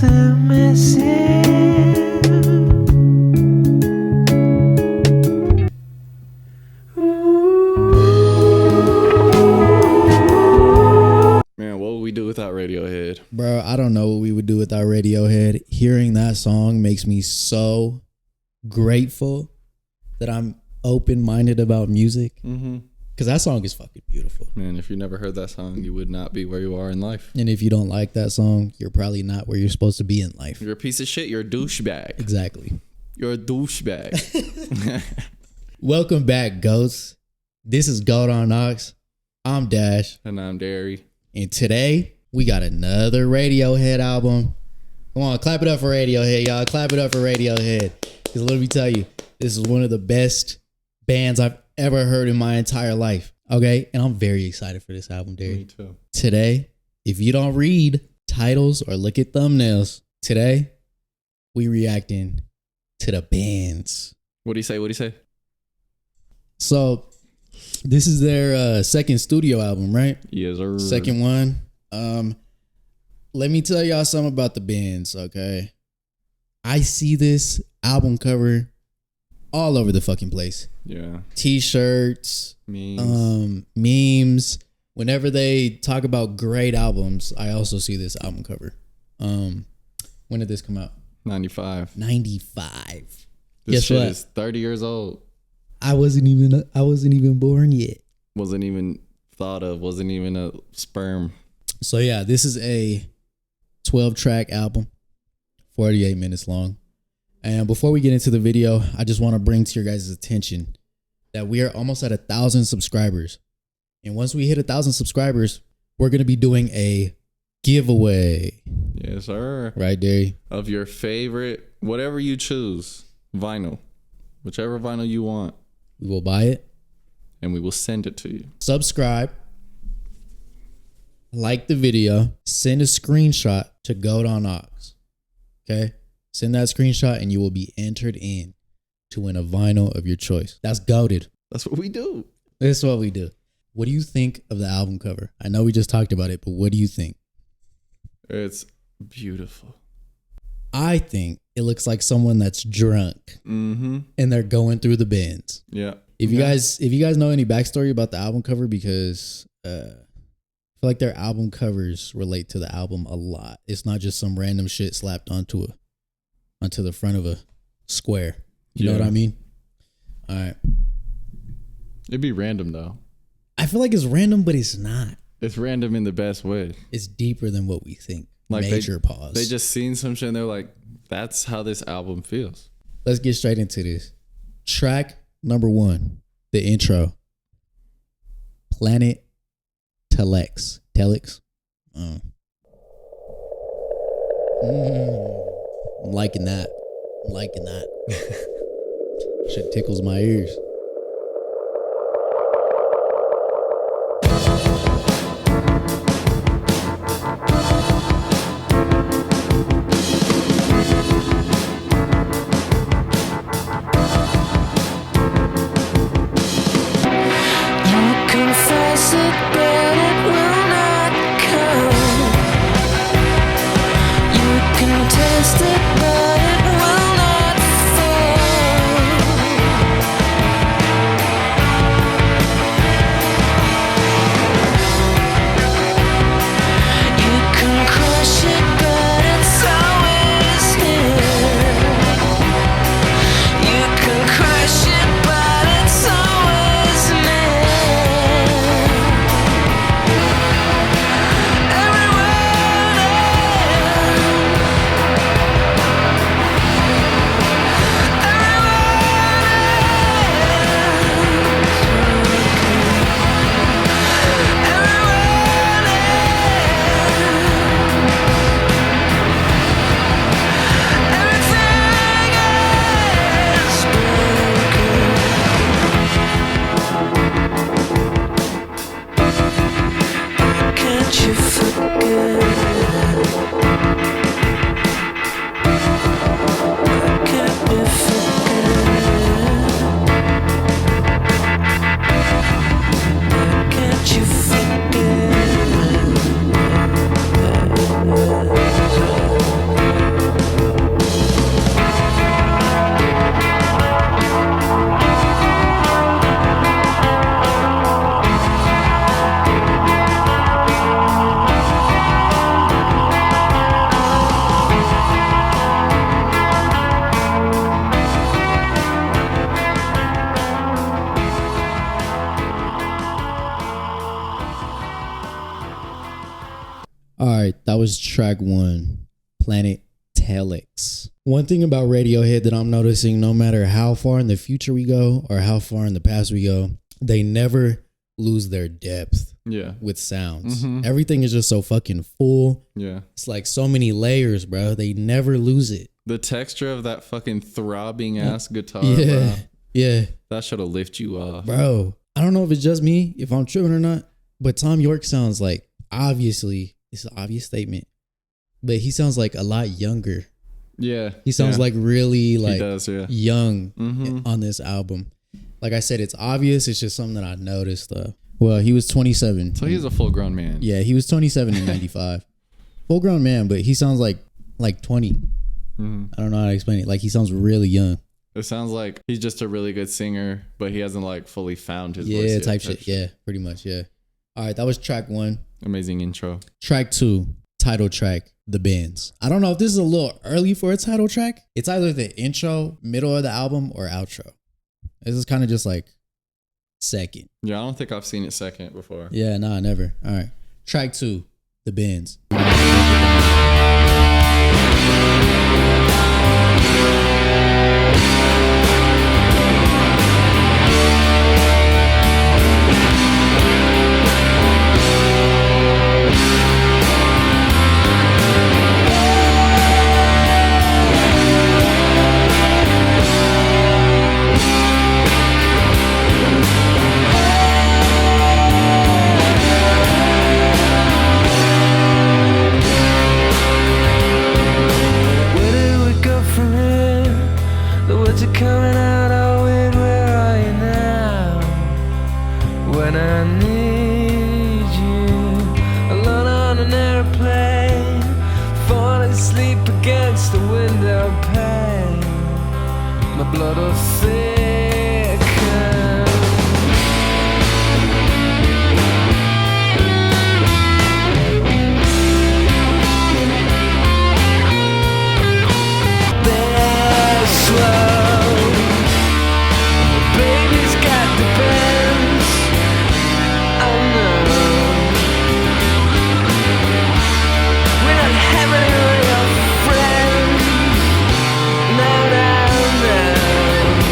Man, what would we do without Radiohead? Bro, I don't know what we would do without Radiohead. Hearing that song makes me so grateful that I'm open-minded about music. Mm-hmm. Because that song is fucking beautiful. Man, if you never heard that song, you would not be where you are in life. And if you don't like that song, you're probably not where you're supposed to be in life. You're a piece of shit. You're a douchebag. Exactly. You're a douchebag. Welcome back, Ghosts. This is Gold on Ox. I'm Dash. And I'm Derry. And today, we got another Radiohead album. Come on, clap it up for Radiohead, y'all. Clap it up for Radiohead. Because let me tell you, this is one of the best bands I've ever heard in my entire life. Okay? And I'm very excited for this album, Derry. Me too. Today, if you don't read titles or look at thumbnails, today, we reacting to the bands. What do you say? What do you say? So, this is their second studio album, right? Yes, sir. Second one. Let me tell y'all something about the bands, okay? I see this album cover all over the fucking place. Yeah. T-shirts, Memes. memes. Whenever they talk about great albums, I also see this album cover. When did this come out? 95. 95. This Guess shit what? is 30 years old. I wasn't even born yet. Wasn't even thought of. Wasn't even a sperm. So yeah, this is a 12-track album, 48 minutes long. And before we get into the video, I just want to bring to your guys' attention that we are almost at 1,000 subscribers. And once we hit 1,000 subscribers, we're going to be doing a giveaway. Yes, sir. Right, Derry? Of your favorite, whatever you choose, vinyl. Whichever vinyl you want. We will buy it. And we will send it to you. Subscribe. Like the video. Send a screenshot to Goat on Ox. Okay? Send that screenshot and you will be entered in to win a vinyl of your choice. That's goated. That's what we do. That's what we do. What do you think of the album cover? I know we just talked about it, but what do you think? It's beautiful. I think it looks like someone that's drunk and they're going through the bins. Yeah. If you guys know any backstory about the album cover, because I feel like their album covers relate to the album a lot. It's not just some random shit slapped onto the front of a square. You know what I mean? All right. It'd be random though. I feel like it's random, but it's not. It's random in the best way. It's deeper than what we think. Like Major pause. They just seen some shit and they're like, that's how this album feels. Let's get straight into this. Track number 1, the intro. Planet Telex. I'm liking that. Shit tickles my ears. track 1, Planet Telex. One thing about Radiohead that I'm noticing, no matter how far in the future we go or how far in the past we go, they never lose their depth with sounds. Everything is just so fucking full. Yeah. It's like so many layers, bro. They never lose it. The texture of that fucking throbbing ass guitar, Yeah. bro. Yeah. That should have lift you up. Bro, I don't know if it's just me, if I'm tripping or not, but Tom York sounds like, obviously, it's an obvious statement, but he sounds like a lot younger. Yeah. He sounds like really like he does, young on this album. Like I said, it's obvious. It's just something that I noticed though. Well, he was 27. So he's a full grown man. Yeah, he was 27 in 95. Full grown man, but he sounds like 20. I don't know how to explain it. Like he sounds really young. It sounds like he's just a really good singer, but he hasn't like fully found his voice Yeah, yet. type shit. Yeah, pretty much. Yeah. All right, that was track 1. Amazing intro. Track 2, title track, The Bends. I don't know if this is a little early for a title track. It's either the intro, middle of the album, or outro. This is kind of just like second. Yeah, I don't think I've seen it second before. Yeah, nah, never. All right. Track 2, The Bends.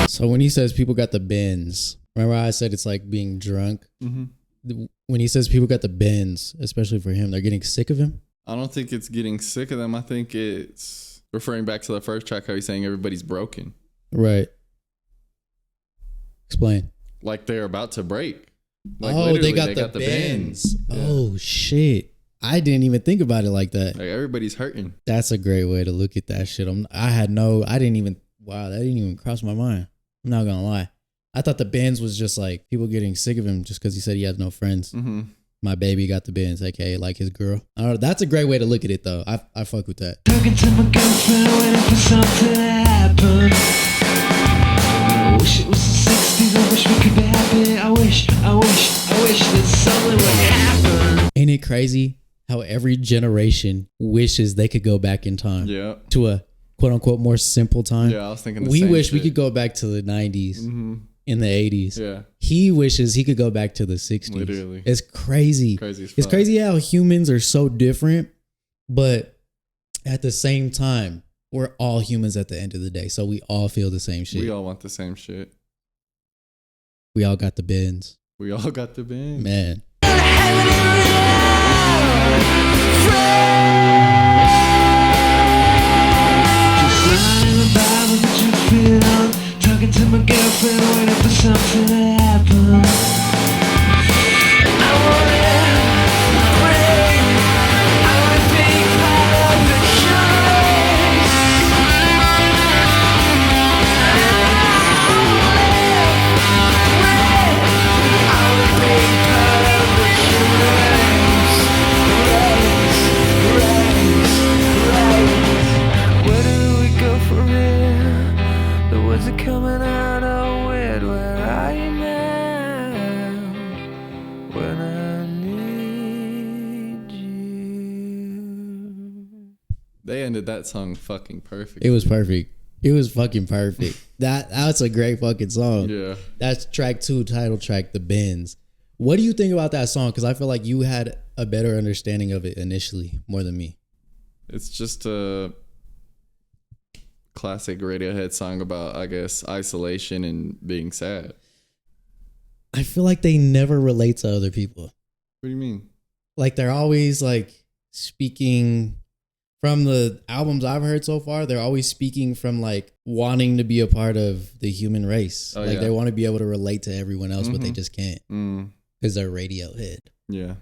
So when he says people got the bends, remember how I said it's like being drunk? When he says people got the bends, especially for him, they're getting sick of him? I don't think it's getting sick of them. I think it's referring back to the first track, how he's saying everybody's broken. Right. Explain. Like they're about to break. Like they got the bends. Yeah. Oh, shit. I didn't even think about it like that. Like everybody's hurting. That's a great way to look at that shit. That didn't even cross my mind. I'm not gonna lie. I thought the bends was just like people getting sick of him just because he said he has no friends. My baby got the bends, aka like his girl. I don't know. That's a great way to look at it though. I fuck with that. Talking to my girlfriend waiting for something to happen. I wish it was the 60s. I wish we could be happy. I wish that something would happen. Ain't it crazy how every generation wishes they could go back in time? Yeah. To a quote unquote more simple time. Yeah, I was thinking we wish we could go back to the 90s in the 80s. Yeah. He wishes he could go back to the 60s. Literally. It's crazy. It's crazy how humans are so different, but at the same time, we're all humans at the end of the day. So we all feel the same shit. We all want the same shit. We all got the bends. We all got the bends. Man. Talking to my girlfriend, waiting for something to happen. I wanna break. I wanna be part of the choice. I wanna be part of the choice. Where do we go from here? The words are coming out all weird. Where are you now? When I need you. They ended that song fucking perfect. It was perfect. It was fucking perfect. That's a great fucking song. Yeah. That's track 2, title track, The Bends. What do you think about that song? Because I feel like you had a better understanding of it initially, more than me. It's just a classic Radiohead song about, I guess, isolation and being sad. I feel like they never relate to other people. What do you mean? Like they're always like speaking from the albums I've heard so far. They're always speaking from like wanting to be a part of the human race. Oh, like yeah. they want to be able to relate to everyone else, but they Mhm. just can't Mm, because they're Radiohead. yeah.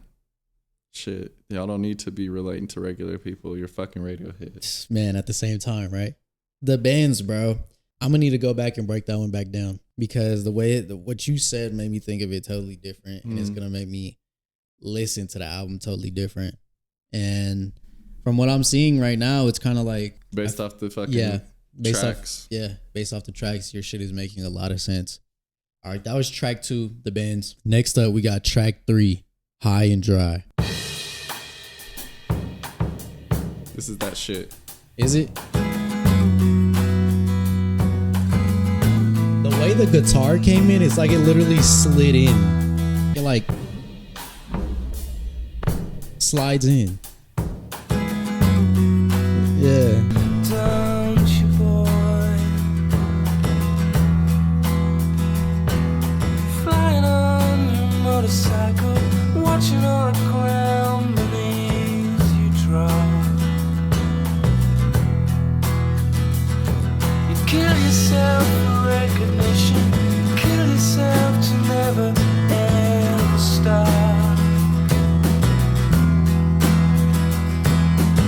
Shit. Y'all don't need to be relating to regular people. You're fucking Radiohead. Man, at the same time, right? The bands, bro. I'm gonna need to go back and break that one back down because the way what you said made me think of it totally different, and it's Mhm. gonna make me listen to the album totally different. And from what I'm seeing right now, it's kind of like Based off the fucking yeah, based tracks. off based off the tracks, your shit is making a lot of sense. All right, that was track 2, the bands. Next up, we got track 3, High and Dry. This is that shit. Is it? The way the guitar came in, it's like it literally slid in. It like slides in. Yeah. Don't you, boy? Flying on your motorcycle, watching all the ground beneath you drop. You kill yourself for recognition, kill yourself to never ever stop.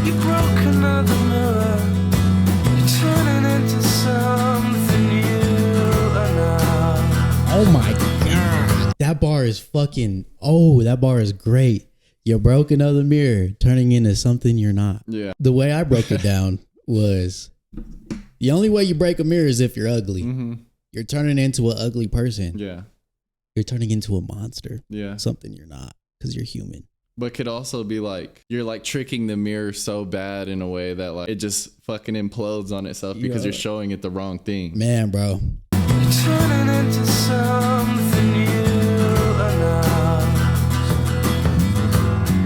You broke another mirror, you're turning into something you are not. Oh my god. That bar is fucking that bar is great. You broke another mirror, turning into something you're not. Yeah. The way I broke it down was the only way you break a mirror is if you're ugly. Mm-hmm. You're turning into an ugly person. Yeah. You're turning into a monster. Yeah. Something you're not because you're human. But could also be like you're like tricking the mirror so bad in a way that like it just fucking implodes on itself because Yeah. you're showing it the wrong thing. Man, bro. You're turning into something you are not.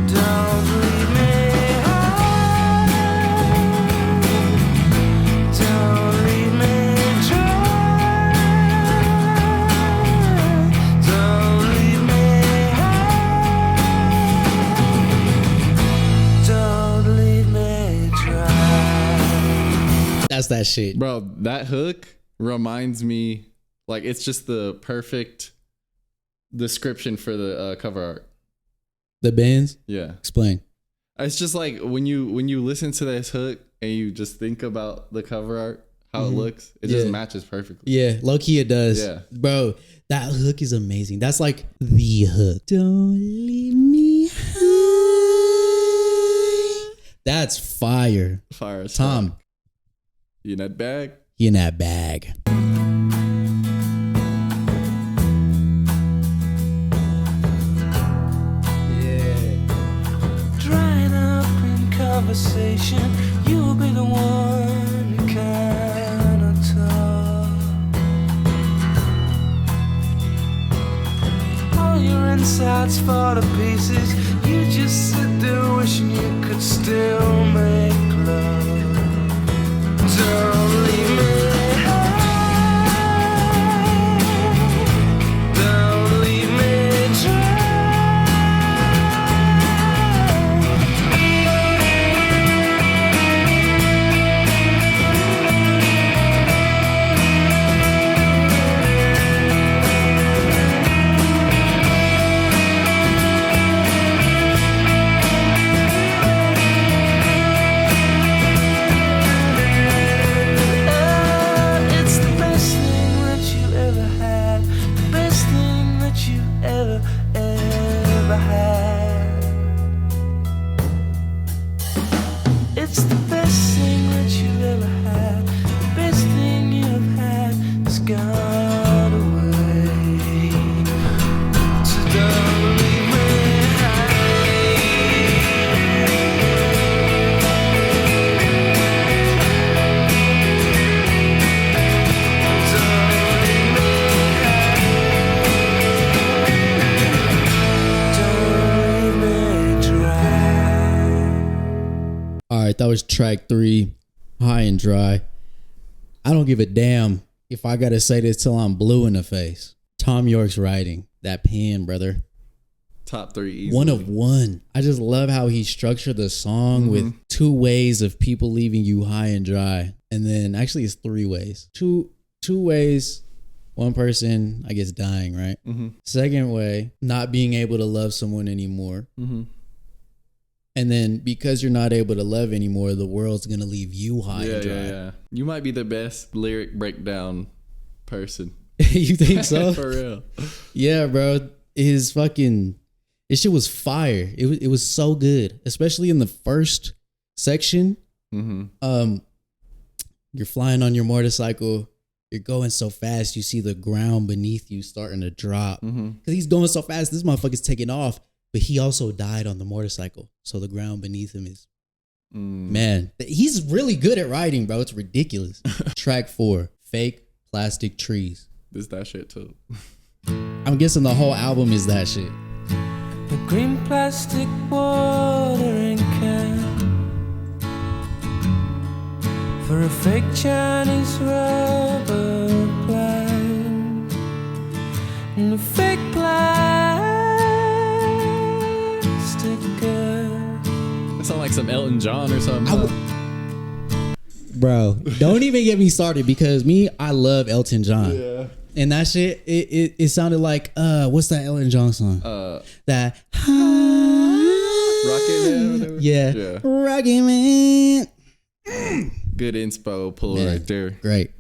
Don't leave me high. Don't leave me dry. Don't leave me high. Don't leave me dry. That's that shit. Bro, that hook reminds me like it's just the perfect description for the cover art. The bands? Yeah. Explain. It's just like when you listen to this hook and you just think about the cover art, how it looks, it just Yeah. matches perfectly. Yeah, low key it does. Yeah. Bro, that hook is amazing. That's like the hook. Don't leave me high. That's fire. Fire as Tom, fuck. You in that bag? he in that bag. Drying up in conversation, you'll be the one who cannot talk. All your insides fall to pieces. You just sit there wishing you could still make love. Don't leave me high. Don't leave me dry. was track 3, High and Dry. I don't give a damn if I gotta say this till I'm blue in the face. Tom York's writing, that pen, brother. Top 3 easily. One of one. I just love how he structured the song with 2 ways of people leaving you high and dry. And then actually it's 3 ways. Two ways, one person, I guess, dying, right? Second way, not being able to love someone anymore. And then because you're not able to love anymore, the world's gonna leave you high and dry. Yeah. You might be the best lyric breakdown person. You think so? For real. Yeah, bro. His shit was fire. It was so good, especially in the first section. You're flying on your motorcycle. You're going so fast, you see the ground beneath you starting to drop. Because he's going so fast, this motherfucker's taking off. But he also died on the motorcycle. So the ground beneath him is... Man, he's really good at writing, bro. It's ridiculous. Track 4, Fake Plastic Trees. This that shit too. I'm guessing the whole album is that shit. The green plastic watering can for a fake Chinese rubber plant and a fake plastic girl. That sound like some Elton John or something. Bro, don't even get me started because I love Elton John. Yeah. And that shit, it sounded like what's that Elton John song? That Rocket Man or whatever? Yeah. Rocket Man. Good inspo pull Yeah, right there. Great.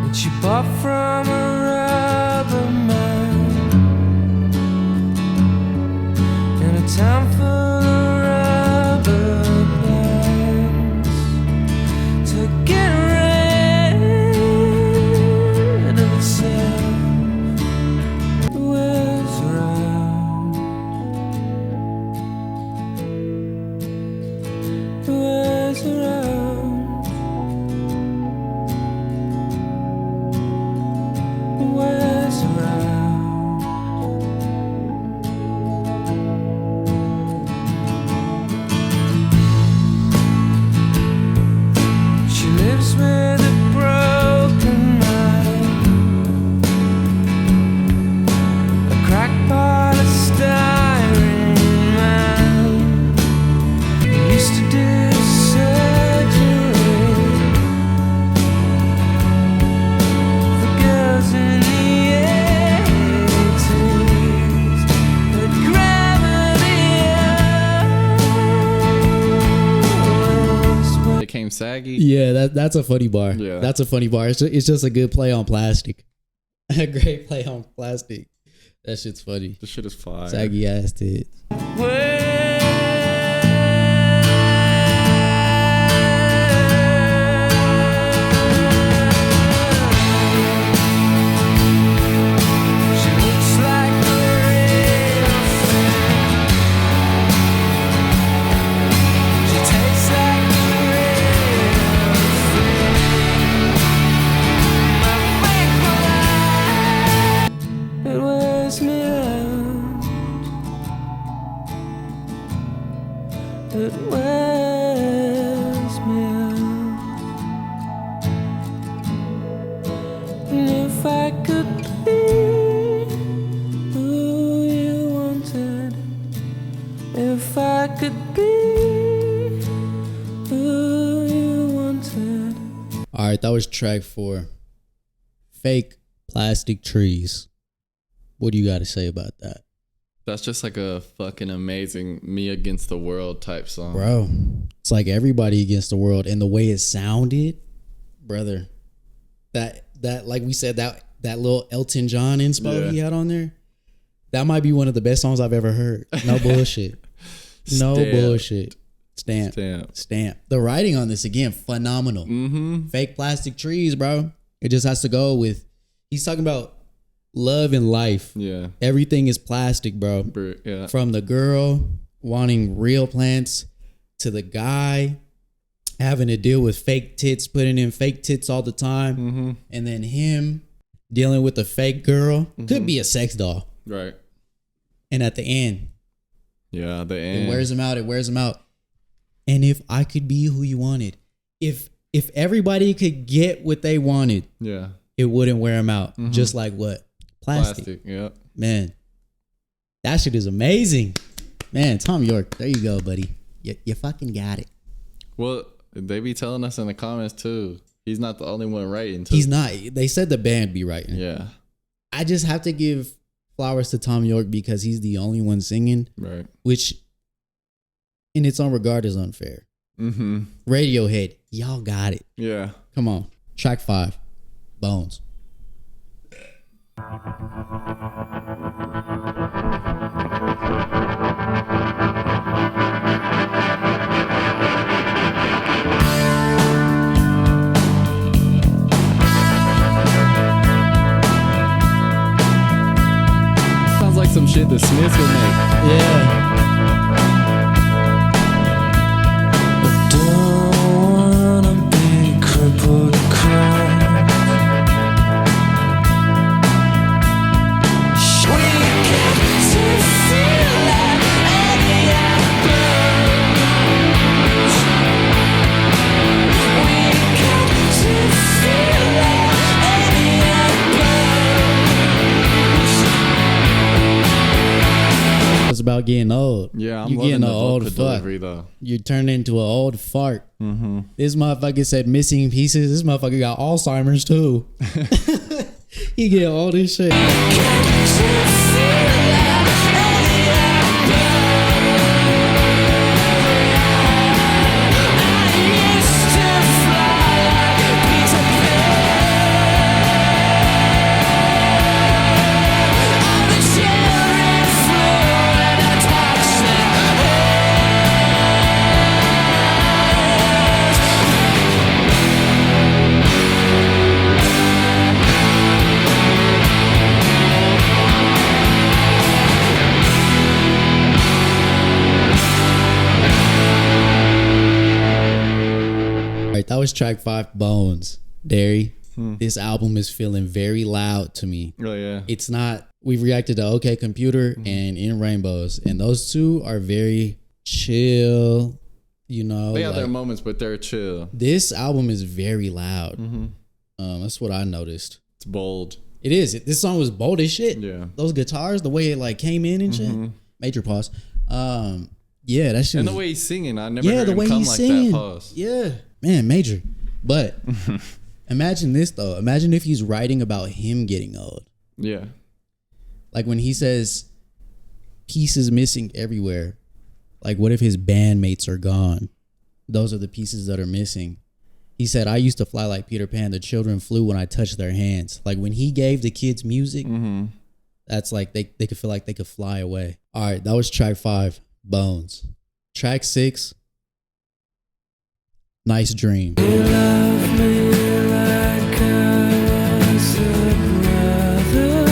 Which you bought from a rubber man in a town full of rubber plants to get rid of itself. Wears around, wears around, wears around. She lives with a broken mind, a crackpot, a styrene man. He used to do surgery for girls in the 80s, but gravity was Became saggy. Yeah, that's a funny bar. Yeah. That's a funny bar. It's just a good play on plastic. A great play on plastic. That shit's funny. This shit is fire. Saggy ass tits. She looks like a real thing. She tastes like a real thing. My fake life, it wears me out. It wears me out. And if I could be who you wanted, if I could be who you wanted. All right, that was track 4. Fake Plastic Trees. What do you got to say about that? That's just like a fucking amazing me against the world type song. Bro, it's like everybody against the world. And the way it sounded, brother, that like we said, that little Elton John inspo Yeah. he had on there, that might be one of the best songs I've ever heard. No bullshit. No Stamp. bullshit. Stamp. Stamp. Stamp. The writing on this, again, phenomenal. Fake Plastic Trees, bro. It just has to go with, he's talking about love and life. Yeah. Everything is plastic, bro. Yeah. From the girl wanting real plants to the guy having to deal with fake tits, putting in fake tits all the time. And then him dealing with a fake girl. Could be a sex doll. Right. And at the end, Yeah, the it end. wears them out. It wears them out. And if I could be who you wanted, if everybody could get what they wanted, Yeah. it wouldn't wear them out. Mhm. Just like what? Plastic. Yeah. Man, that shit is amazing. Man, Tom York, there you go, buddy. You fucking got it. Well, they be telling us in the comments too. He's not the only one writing. Too. He's not. They said the band be writing. Yeah. I just have to give flowers to Tom York because he's the only one singing, Right. which in its own regard is unfair. Mm-hmm. Radiohead, y'all got it. Yeah. Come on. Track 5, Bones. Sounds like some shit the Smiths would make. Yeah. Don't wanna be crippled cry. We got to feel like any burns. We got to feel like any burns. It's about getting old. Yeah, I'm you loving getting the an old vocal fuck. delivery though. You turn into an old fart. Mm-hmm. This motherfucker said missing pieces. This motherfucker got Alzheimer's too. He get all this shit. Alright, that was track 5, Bones. Derry, this album is feeling very loud to me. Oh yeah. It's not. We've reacted to OK Computer and In Rainbows, and those two are very chill. You know, They have their like, moments, but they're chill. this album is very loud. Mm-hmm. That's what I noticed. It's bold. It is. This song was bold as shit. Yeah. Those guitars, the way it like came in and shit. Major pause. Yeah, that shit. And was- the way he's singing, I never yeah, heard the him way come he's like singing. that. Pause. Yeah, man, major. But imagine this though. Imagine if he's writing about him getting old. Yeah. Like when he says pieces missing everywhere. Like what if his bandmates are gone? Those are the pieces that are missing. He said, I used to fly like Peter Pan. The children flew when I touched their hands. Like when he gave the kids music, Mm-hmm. that's like they could feel like they could fly away. All right, that was track 5, Bones. Track 6, Nice Dream. Love me like I was a brother.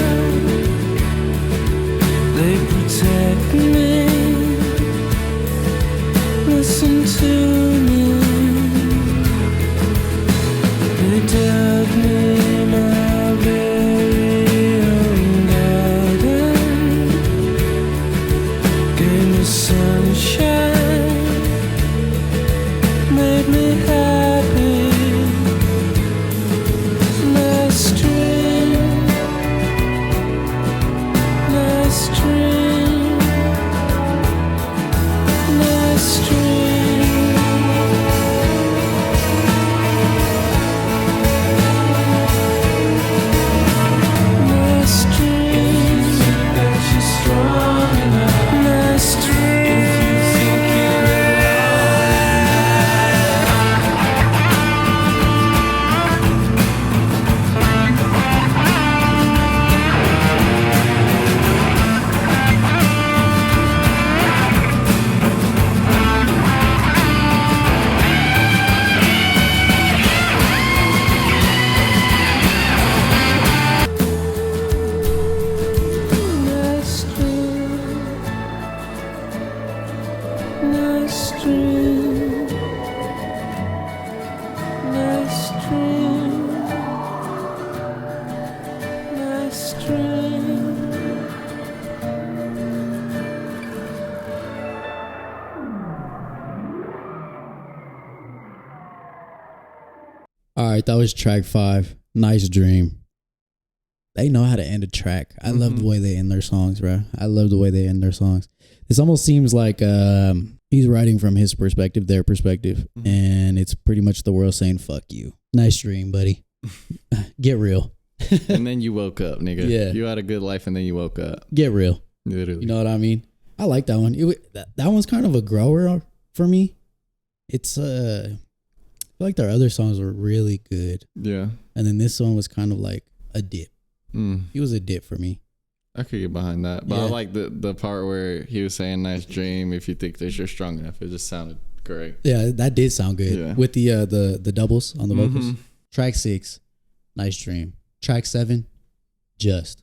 They protect me. Listen to me. They dug me my very own garden. Gave me sunshine. Made me happy. Nice dream. Nice dream. Nice dream. Nice dream. That you're strong enough. Nice dream. If you think you're nice dream. Nice dream. Nice dream. Nice dream. right, that was track 5. Nice Dream. They know how to end a track. I love the way they end their songs, bro. I love the way they end their songs. This almost seems like he's writing from his perspective, their perspective, and it's pretty much the world saying, fuck you. Nice dream, buddy. Get real. And then you woke up, nigga. Yeah. You had a good life and then you woke up. Get real. Literally. You know what I mean? I like that one. That one's kind of a grower for me. It's I feel like their other songs were really good. Yeah. And then this one was kind of like a dip. Mm. It was a dip for me. I could get behind that. But I like the part where he was saying nice dream if you think that you're strong enough. It just sounded great. Yeah, that did sound good. Yeah. With the doubles on the vocals. Track 6, Nice Dream. Track 7, Just.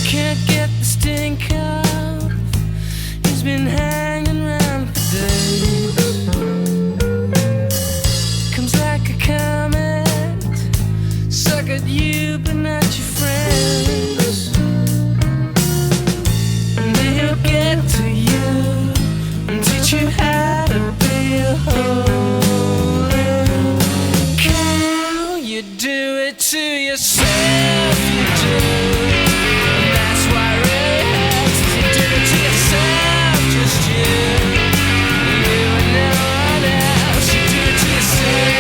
Can't get the stink off. He's been hanging around for days. Comes like a comet. Suck at you, but not your friends. And then he'll get to you and teach you how to be a whole. Can you do it to yourself? You do. That's why it hurts. You do it to yourself, just you. You and no one else. You do it to yourself.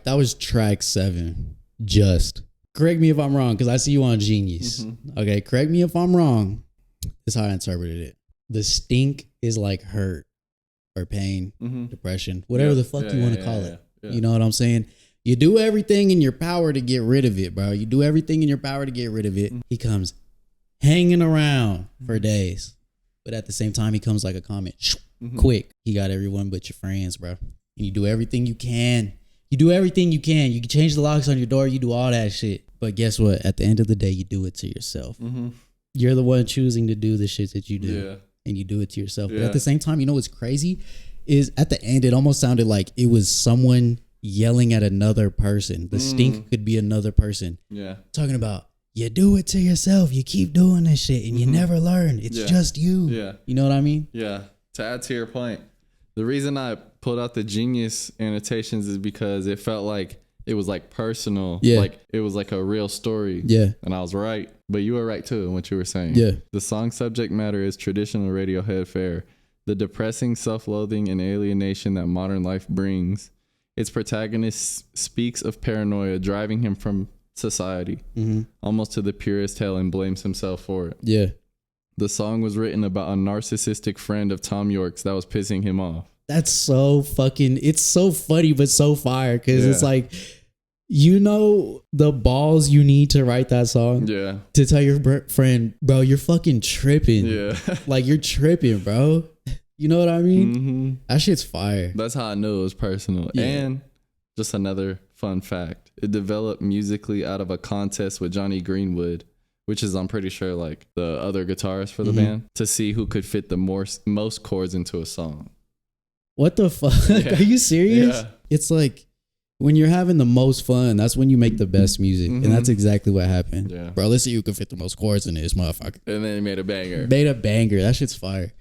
That was track 7, Just. Correct me if I'm wrong, because I see you on Genius. Okay, correct me if I'm wrong. That's how I interpreted it. The stink is like hurt or pain, depression, whatever the fuck you want to call it. Yeah. You know what I'm saying? You do everything in your power to get rid of it, bro. You do everything in your power to get rid of it. He comes hanging around for days. But at the same time, he comes like a comet. Quick. He got everyone but your friends, bro. And you do everything you can. You do everything you can. You can change the locks on your door. You do all that shit. But guess what? At the end of the day, you do it to yourself. You're the one choosing to do the shit that you do. Yeah. And you do it to yourself. But at the same time, you know what's crazy? Is at the end, it almost sounded like it was someone yelling at another person. The stink could be another person. Yeah. Talking about, you do it to yourself. You keep doing this shit and you never learn. It's just you. Yeah. You know what I mean? Yeah. To add to your point, the reason I pulled out the Genius annotations is because it felt like it was like personal. Yeah. Like it was like a real story. Yeah. And I was right. But you were right too in what you were saying. Yeah. The song subject matter is traditional Radiohead fare. The depressing self-loathing and alienation that modern life brings. Its protagonist speaks of paranoia driving him from society, almost to the purest hell, and blames himself for it. Yeah. The song was written about a narcissistic friend of Tom York's that was pissing him off. That's so fucking, it's so funny, but so fire. Cause it's like, you know, the balls you need to write that song. Yeah. To tell your friend, bro, you're fucking tripping. Yeah. Like you're tripping, bro. You know what I mean? That shit's fire. That's how I knew it was personal. Yeah. And just another fun fact. It developed musically out of a contest with Johnny Greenwood, which is I'm pretty sure like the other guitarist for the band, to see who could fit the most chords into a song. What the fuck? Are you serious? Yeah. It's like when you're having the most fun, that's when you make the best music. And that's exactly what happened. Yeah. Bro, let's see who could fit the most chords in this motherfucker. And then he made a banger. That shit's fire.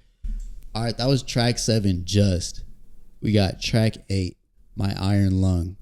All right, that was track 7, Just. We got track 8, My Iron Lung.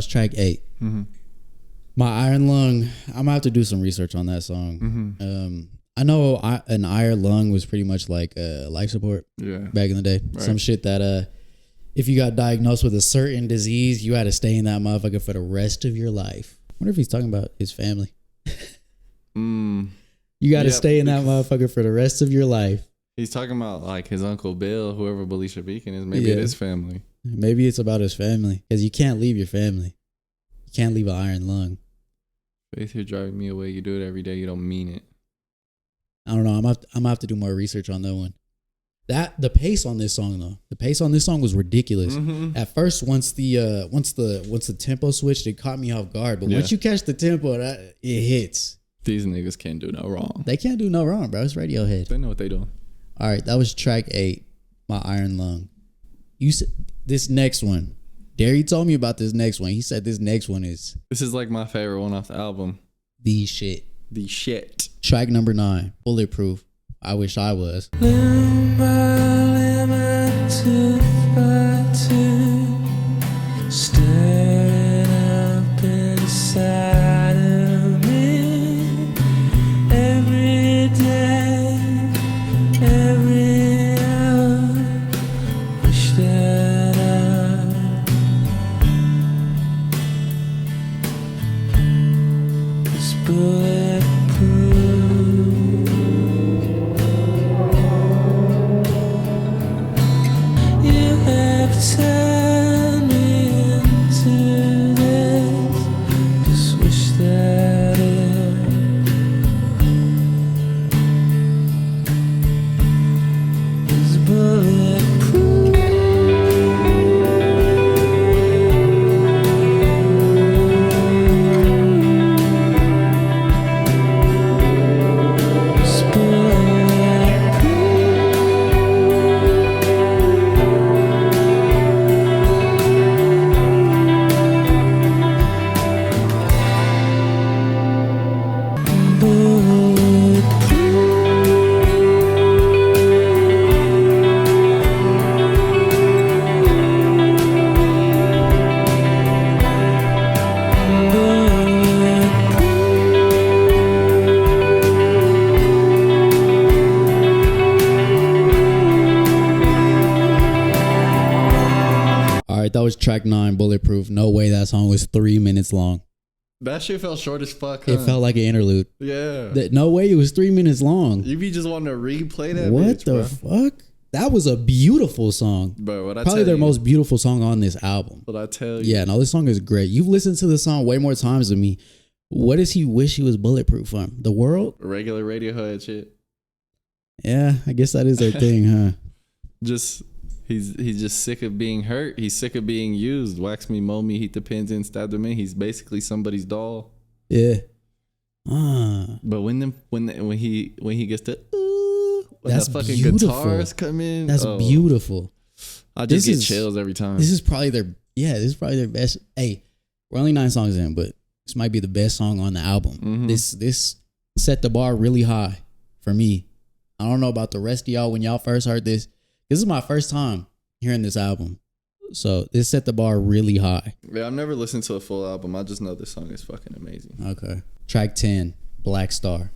Track 8. My Iron Lung. I'm gonna have to do some research on that song. I know an iron lung was pretty much like life support back in the day. Right. Some shit that if you got diagnosed with a certain disease, you had to stay in that motherfucker for the rest of your life. I wonder if he's talking about his family. You got to stay in that motherfucker for the rest of your life. He's talking about like his Uncle Bill, whoever Belisha Beacon is. Maybe it is family. Maybe it's about his family, because you can't leave your family. You can't leave an iron lung. Faith, you're driving me away. You do it every day. You don't mean it. I don't know. I'm gonna have to do more research on that one. The pace on this song though. The pace on this song was ridiculous. At first, once the tempo switched, it caught me off guard. But once you catch the tempo, it hits. These niggas can't do no wrong. They can't do no wrong, bro. It's Radiohead. They know what they doing. All right, that was track 8, My Iron Lung. You said this next one. Derry told me about this next one. He said this next one is... This is like my favorite one off the album. The shit. The shit. Track number 9, Bulletproof. I Wish I Was. Staring up inside of me every day, every hour. Wish that I was bulletproof. You have turned me into this. Just wish that it was bulletproof. track 9, Bulletproof. No way that song was 3 minutes long. That shit felt short as fuck. It felt like an interlude. Yeah. No way it was 3 minutes long. You be just wanting to replay that. What bitch, the fuck? That was a beautiful song. Bro, what I Probably their most beautiful song on this album. What I tell you. Yeah, no, this song is great. You've listened to this song way more times than me. What does he wish he was bulletproof from? The world? Regular Radiohead shit. Yeah, I guess that is their thing, huh? Just he's just sick of being hurt. He's sick of being used. Wax me, mold me, heat the pins in, stab them in. He's basically somebody's doll. Yeah. But when he gets to when that's the fucking beautiful. Guitars come in. That's beautiful. I just get chills every time. This is probably their best. Hey, we're only 9 songs in, but this might be the best song on the album. Mm-hmm. This set the bar really high for me. I don't know about the rest of y'all when y'all first heard this. This is my first time hearing this album. So this set the bar really high. Yeah, I've never listened to a full album. I just know this song is fucking amazing. Okay. Track 10, Black Star.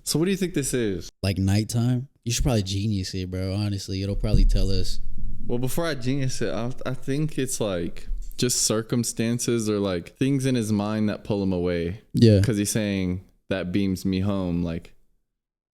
So what do you think this is? Like nighttime? You should probably genius it, bro. Honestly, it'll probably tell us. Well, before I genius it, I think it's like just circumstances or like things in his mind that pull him away. Yeah. Because he's saying that beams me home. Like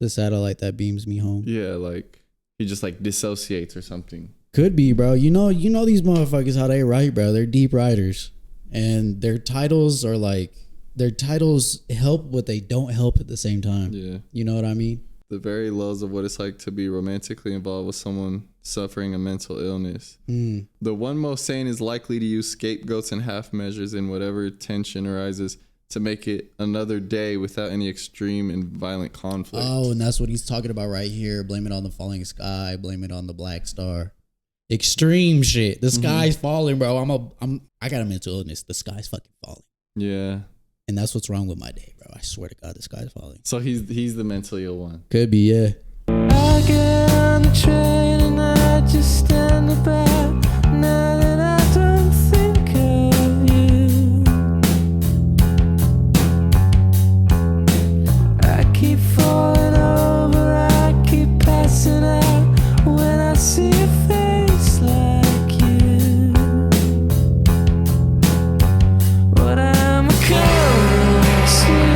the satellite that beams me home. Yeah, like he just like dissociates or something. Could be, bro. You know these motherfuckers how they write, bro. They're deep writers. And their titles are like, their titles help but they don't help at the same time. Yeah. You know what I mean? The very lows of what it's like to be romantically involved with someone suffering a mental illness. The one most sane is likely to use scapegoats and half measures in whatever tension arises to make it another day without any extreme and violent conflict. Oh, and that's what he's talking about right here. Blame it on the falling sky. Blame it on the black star. Extreme shit. The sky's falling, bro. I got a mental illness. The sky's fucking falling. Yeah. And that's what's wrong with my day, bro. I swear to God, the sky's falling. So he's the mentally ill one. Could be, yeah. I get on the train and I just stand about. Now that I don't think of you, I keep falling over, I keep passing out when I see a face like you. But I'm coming to.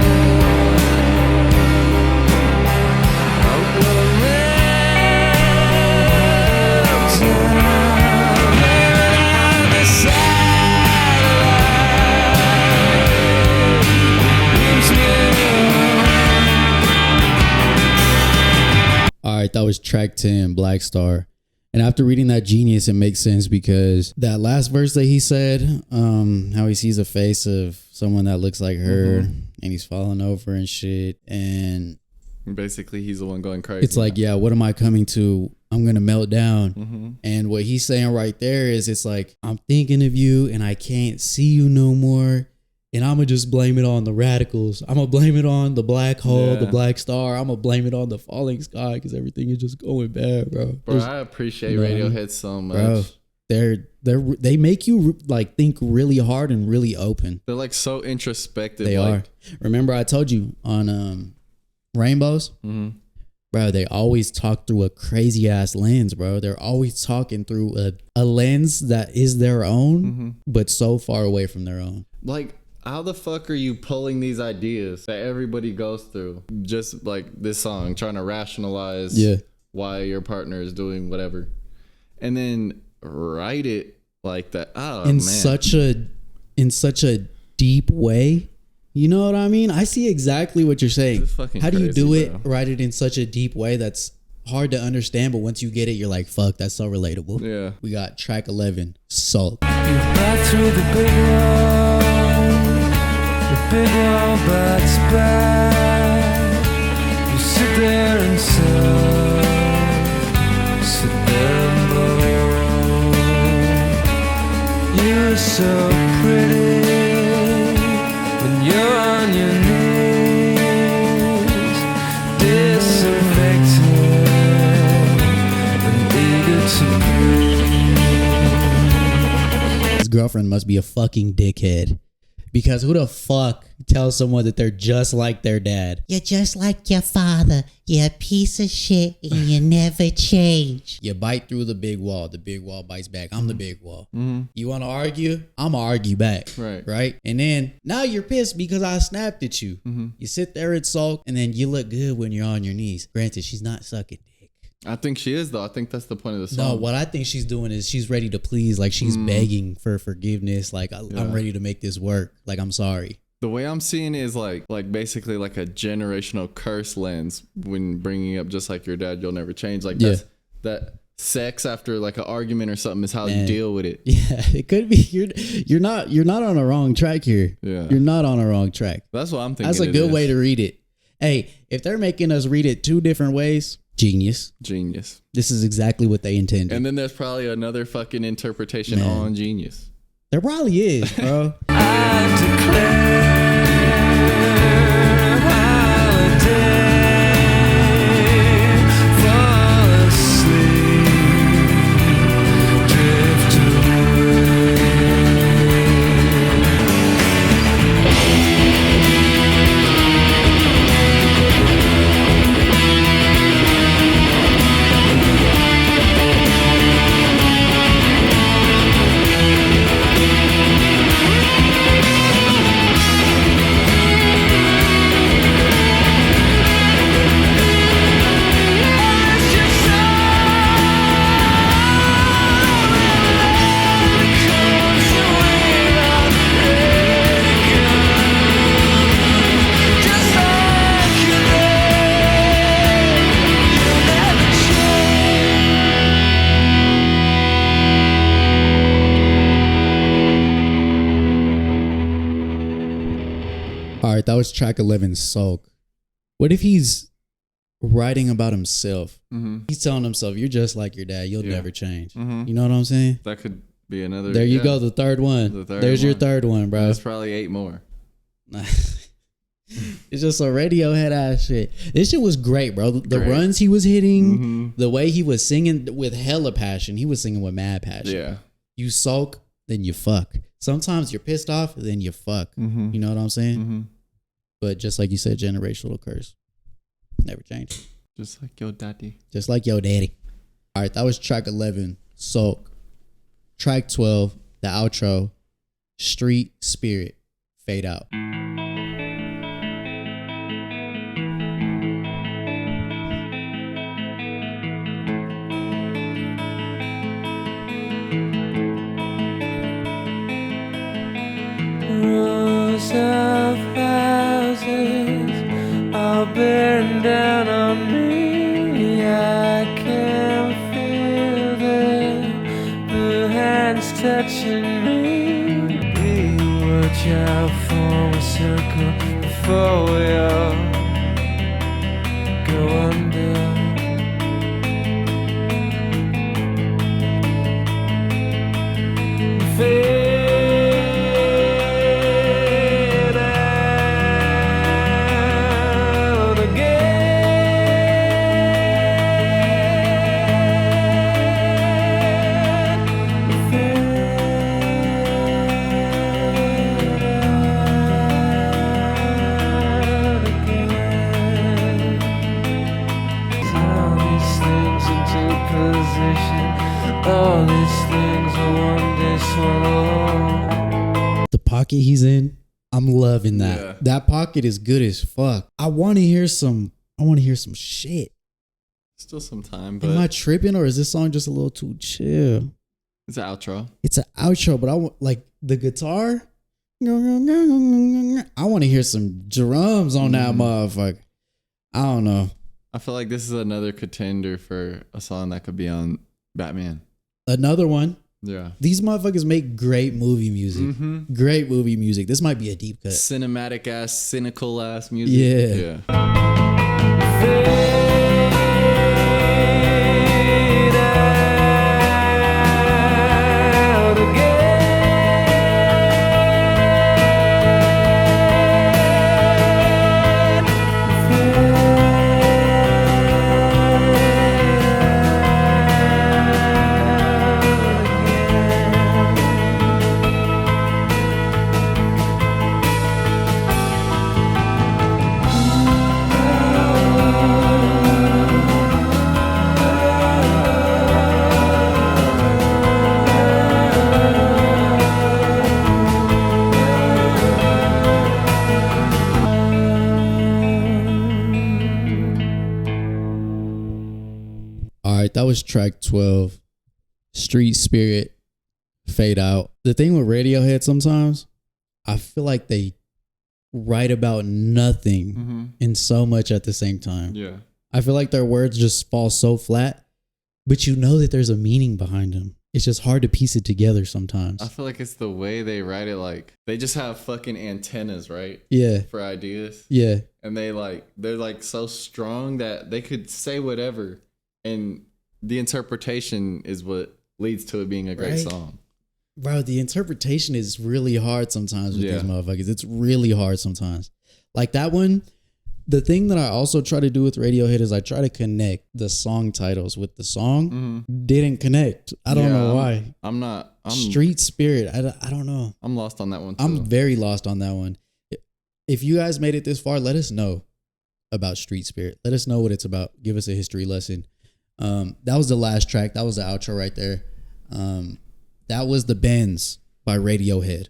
Alright, that was track 10, Black Star. And after reading that genius, it makes sense because that last verse that he said, how he sees a face of someone that looks like her and he's falling over and shit. And basically he's the one going crazy. It's like, yeah, what am I coming to? I'm going to melt down. And what he's saying right there is it's like, I'm thinking of you and I can't see you no more. And I'm going to just blame it on the radicals. I'm going to blame it on the black hole, the black star. I'm going to blame it on the falling sky because everything is just going bad, bro. Bro, I appreciate Radiohead so much. Bro, They make you like think really hard and really open. They're like so introspective. They are. Remember I told you on Rainbows? Mm-hmm. Bro, they always talk through a crazy ass lens, bro. They're always talking through a lens that is their own, but so far away from their own. Like, how the fuck are you pulling these ideas that everybody goes through? Just like this song, trying to rationalize why your partner is doing whatever. And then write it like that. Oh, in such a deep way. You know what I mean? I see exactly what you're saying. How do you do it? Write it in such a deep way that's hard to understand, but once you get it, you're like, fuck, that's so relatable. Yeah. We got track 11, Sulk. You back through the big wall bites back. You sit there and sit there and blow. You're so pretty when you're on your knees, disinfected and eager to breathe. His girlfriend must be a fucking dickhead. Because who the fuck tells someone that they're just like their dad? You're just like your father. You're a piece of shit and you never change. You bite through the big wall bites back. I'm the big wall. Mm-hmm. You want to argue? I'm going to argue back. Right? And then now you're pissed because I snapped at you. Mm-hmm. You sit there and sulk and then you look good when you're on your knees. Granted, she's not sucking dick. I think she is, though. I think that's the point of the song. No, what I think she's doing is she's ready to please. Like, she's begging for forgiveness. Like, I'm ready to make this work. Like, I'm sorry. The way I'm seeing it is like basically like a generational curse lens when bringing up just like your dad, you'll never change. Like, that sex after like an argument or something is how you deal with it. Yeah, it could be. You're not on a wrong track here. Yeah. You're not on a wrong track. That's what I'm thinking. That's a good way to read it. Hey, if they're making us read it two different ways, genius. This is exactly what they intended. And then there's probably another fucking interpretation on genius. There probably is, bro. I declare holiday, fall asleep, drift All right, that was track 11, Sulk. What if he's writing about himself? Mm-hmm. He's telling himself, you're just like your dad. You'll never change. Mm-hmm. You know what I'm saying? That could be another. There you go, the third one. There's your third one, bro. There's probably 8 more. It's just a Radiohead ass shit. This shit was great, bro. The runs he was hitting, the way he was singing with hella passion. He was singing with mad passion. Yeah. You sulk, then you fuck. Sometimes you're pissed off, then you fuck. Mm-hmm. You know what I'm saying? Mm-hmm. But just like you said, generational curse. Never change. Just like your daddy. Just like your daddy. All right, that was track 11, Sulk. Track 12, the outro, Street Spirit, Fade Out. Rows of houses all bearing down on me. I can feel them, the hands touching me. Watch out for a circle before we all go under. pocket he's in, I'm loving that. Yeah. That pocket is good as fuck. I want to hear some shit. Still some time, Am I but tripping, or is this song just a little too chill? it's an outro. It's an outro, but I want like the guitar. I want to hear some drums on that motherfucker. I don't know. I feel like this is another contender for a song that could be on Batman. Another one. Yeah. These motherfuckers make great movie music. Mm-hmm. Great movie music. This might be a deep cut. Cinematic ass, cynical ass music. Yeah. Yeah. That was track 12, Street Spirit, Fade Out. The thing with Radiohead sometimes, I feel like they write about nothing and so much at the same time. Yeah. I feel like their words just fall so flat, but you know that there's a meaning behind them. It's just hard to piece it together sometimes. I feel like it's the way they write it. Like they just have fucking antennas, right? Yeah. For ideas. Yeah. And they're like so strong that they could say whatever, and the interpretation is what leads to it being a great song. Bro, the interpretation is really hard sometimes with these motherfuckers. It's really hard sometimes. Like that one, the thing that I also try to do with Radiohead is I try to connect the song titles with the song. Didn't connect. I don't know why. I'm Street Spirit. I don't know. I'm lost on that one too. I'm very lost on that one. If you guys made it this far, let us know about Street Spirit. Let us know what it's about. Give us a history lesson. That was the last track. That was the outro right there. That was The Bends by Radiohead.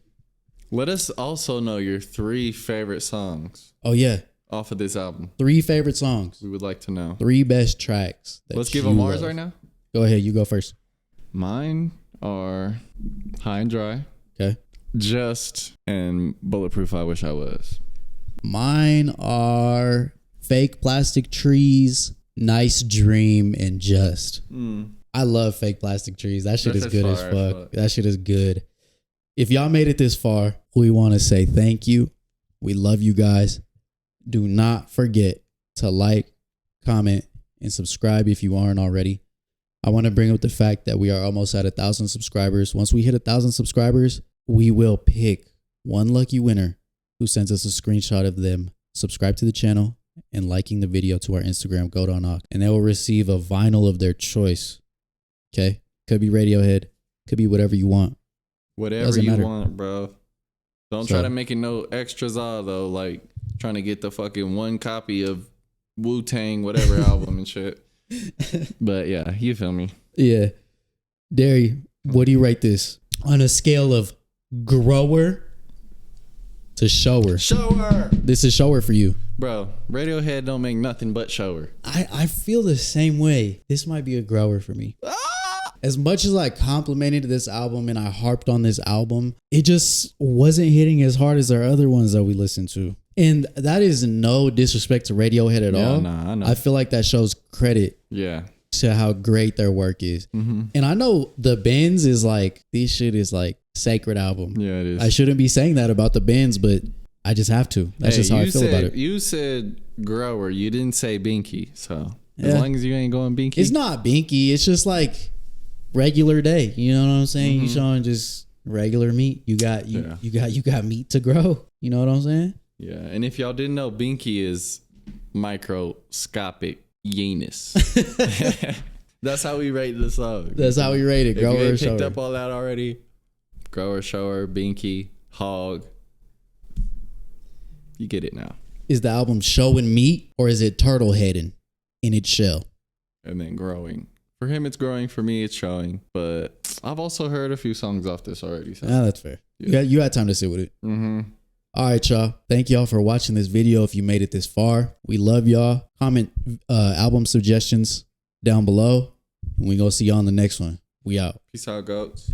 Let us also know your 3 favorite songs. Oh yeah, off of this album. 3 favorite songs. We would like to know. 3 best tracks. Let's give them ours right now. Go ahead. You go first. Mine are High and Dry. Okay. Just and Bulletproof. I Wish I Was. Mine are Fake Plastic Trees, Nice Dream, and Just. I love Fake Plastic Trees. That shit is good as fuck. That shit is good. If y'all made it this far, we want to say thank you. We love you guys. Do not forget to like, comment, and subscribe if you aren't already. I want to bring up the fact that we are almost at 1,000 subscribers. Once we hit 1,000 subscribers, we will pick one lucky winner who sends us a screenshot of them subscribe to the channel and liking the video to our Instagram, Goat on Ock, and they will receive a vinyl of their choice. Okay? Could be Radiohead. Could be whatever you want. Whatever you want, bro. Don't try to make it no extras though, like trying to get the fucking one copy of Wu-Tang whatever album and shit. But yeah, you feel me. Yeah. Derry, what do you rate this? On a scale of grower to shower. Shower! This is shower for you. Bro, Radiohead don't make nothing but shower. I feel the same way. This might be a grower for me. As much as I complimented this album and I harped on this album, it just wasn't hitting as hard as their other ones that we listened to. And that is no disrespect to Radiohead at all. Nah, I know. I feel like that shows credit to how great their work is. And I know The Bends is like, this shit is like sacred album. Yeah, it is. I shouldn't be saying that about The Bends, but I just have to. That's just how I feel about it. You said grower. You didn't say binky. So as long as you ain't going binky. It's not binky. It's just like regular day. You know what I'm saying? You showing just regular meat. You got meat to grow. You know what I'm saying? Yeah. And if y'all didn't know, binky is microscopic Yanus. That's how we rate the song. That's how we rate it. Grower, if you ain't shower. picked up all that already, grower, shower, binky, hog. You get it now. Is the album showing meat or is it turtle heading in its shell? And then growing For him, it's growing. For me, it's showing. But I've also heard a few songs off this already. So. That's fair. Yeah. You had time to sit with it. Mm-hmm. All right, y'all. Thank y'all for watching this video. If you made it this far, we love y'all. Comment album suggestions down below. And we gonna see y'all on the next one. We out. Peace out, goats.